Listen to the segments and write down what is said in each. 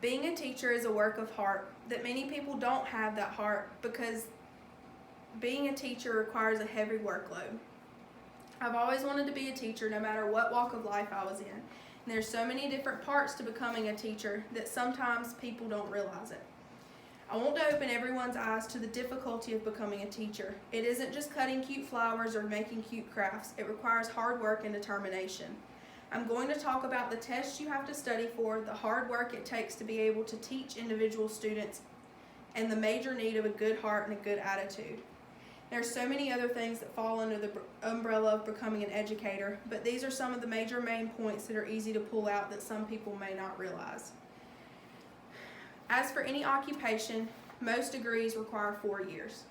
Being a teacher is a work of heart that many people don't have that heart because being a teacher requires a heavy workload. I've always wanted to be a teacher no matter what walk of life I was in. And there's so many different parts to becoming a teacher that sometimes people don't realize it. I want to open everyone's eyes to the difficulty of becoming a teacher. It isn't just cutting cute flowers or making cute crafts. It requires hard work and determination. I'm going to talk about the tests you have to study for, the hard work it takes to be able to teach individual students, and the major need of a good heart and a good attitude. There are so many other things that fall under the umbrella of becoming an educator, but these are some of the major main points that are easy to pull out that some people may not realize. As for any occupation, most degrees require 4 years.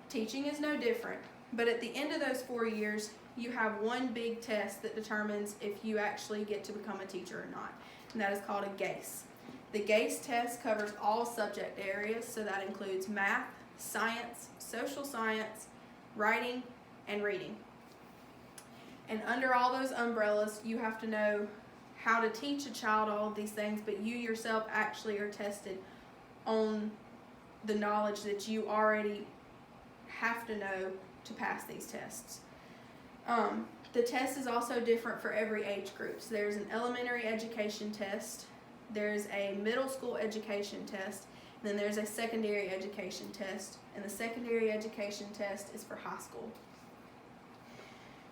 Teaching is no different, but at the end of those 4 years, you have one big test that determines if you actually get to become a teacher or not, and that is called a GACE. The GACE test covers all subject areas, so that includes math, science, social science, writing, and reading. And under all those umbrellas, you have to know how to teach a child all of these things, but you yourself actually are tested on the knowledge that you already have to know to pass these tests. The test is also different for every age group. So there's an elementary education test, there's a middle school education test, and then there's a secondary education test, and the secondary education test is for high school.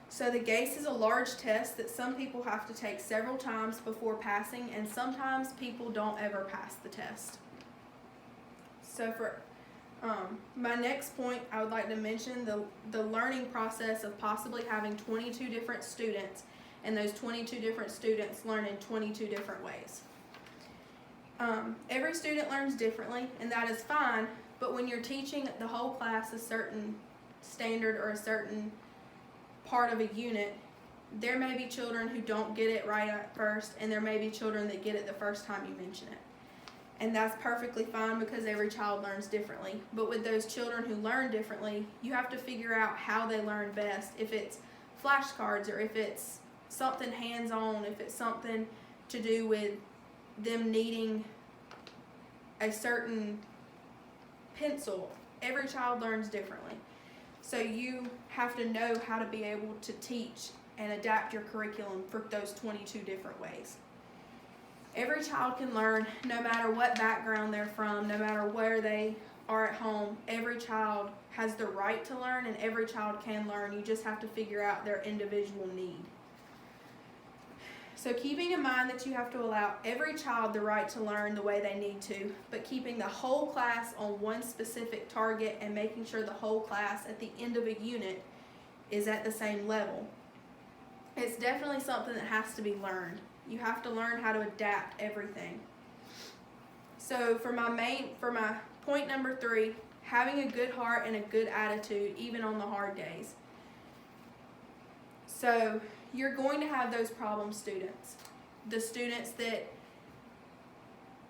So the GACE is a large test that some people have to take several times before passing, and sometimes people don't ever pass the test. So for my next point, I would like to mention the learning process of possibly having 22 different students, and those 22 different students learn in 22 different ways. Every student learns differently, and that is fine, but when you're teaching the whole class a certain standard or a certain part of a unit, there may be children who don't get it right at first, and there may be children that get it the first time you mention it. And that's perfectly fine because every child learns differently. But with those children who learn differently, you have to figure out how they learn best. If it's flashcards, or if it's something hands-on, if it's something to do with them needing a certain pencil. Every child learns differently. So you have to know how to be able to teach and adapt your curriculum for those 22 different ways. Every child can learn no matter what background they're from, no matter where they are at home. Every child has the right to learn, and every child can learn. You just have to figure out their individual need. So keeping in mind that you have to allow every child the right to learn the way they need to, but keeping the whole class on one specific target and making sure the whole class at the end of a unit is at the same level. It's definitely something that has to be learned. You have to learn how to adapt everything. So for my point number 3, having a good heart and a good attitude even on the hard days. So you're going to have those problem students. The students that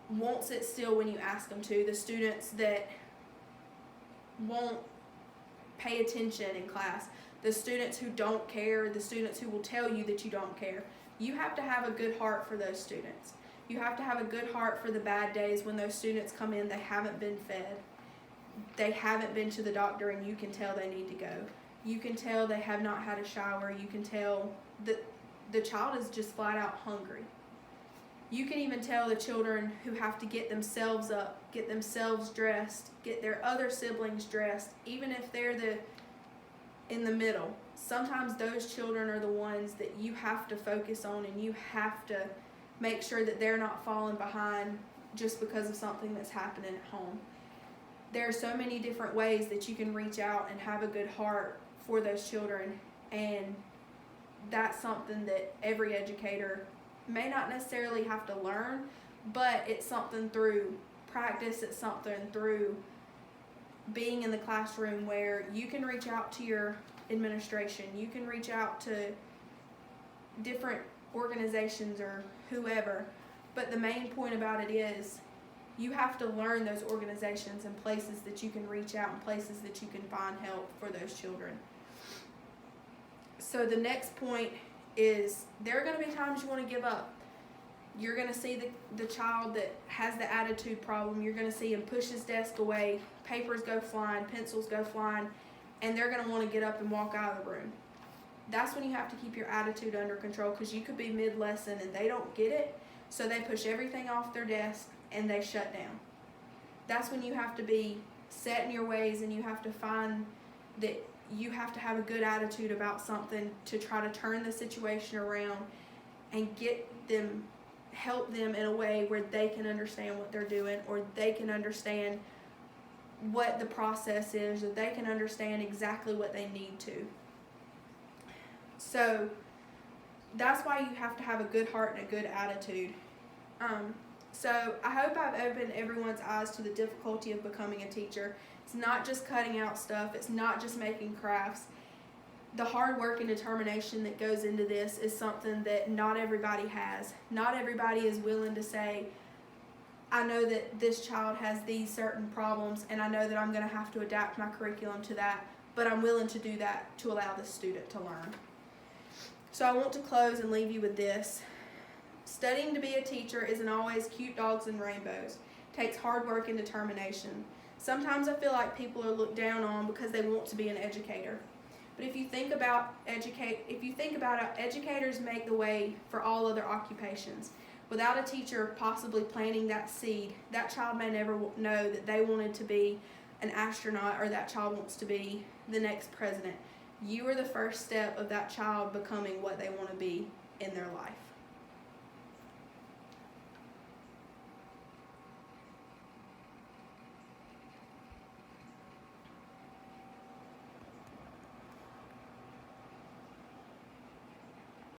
won't sit still when you ask them to. The students that won't pay attention in class. The students who don't care. The students who will tell you that you don't care. You have to have a good heart for those students. You have to have a good heart for the bad days when those students come in, they haven't been fed. They haven't been to the doctor, and you can tell they need to go. You can tell they have not had a shower. You can tell that the child is just flat out hungry. You can even tell the children who have to get themselves up, get themselves dressed, get their other siblings dressed, even if they're in the middle. Sometimes those children are the ones that you have to focus on, and you have to make sure that they're not falling behind just because of something that's happening at home. There are so many different ways that you can reach out and have a good heart for those children, and that's something that every educator may not necessarily have to learn, but it's something through practice, it's something through being in the classroom where you can reach out to your administration, you can reach out to different organizations or whoever, but the main point about it is you have to learn those organizations and places that you can reach out and places that you can find help for those children. So the next point is there are going to be times you want to give up. You're going to see the child that has the attitude problem. You're going to see him push his desk away, papers go flying, pencils go flying, and they're going to want to get up and walk out of the room. That's when you have to keep your attitude under control, because you could be mid-lesson and they don't get it, so they push everything off their desk and they shut down. That's when you have to be set in your ways, and you have to find that you have to have a good attitude about something to try to turn the situation around and help them in a way where they can understand what they're doing, or they can understand what the process is, or they can understand exactly what they need to. So that's why you have to have a good heart and a good attitude. So I hope I've opened everyone's eyes to the difficulty of becoming a teacher. It's not just cutting out stuff. It's not just making crafts. The hard work and determination that goes into this is something that not everybody has. Not everybody is willing to say, I know that this child has these certain problems, and I know that I'm going to have to adapt my curriculum to that, but I'm willing to do that to allow the student to learn. So I want to close and leave you with this. Studying to be a teacher isn't always cute dogs and rainbows. It takes hard work and determination. Sometimes I feel like people are looked down on because they want to be an educator. But if you think about it, educators make the way for all other occupations. Without a teacher possibly planting that seed, that child may never know that they wanted to be an astronaut, or that child wants to be the next president. You are the first step of that child becoming what they want to be in their life.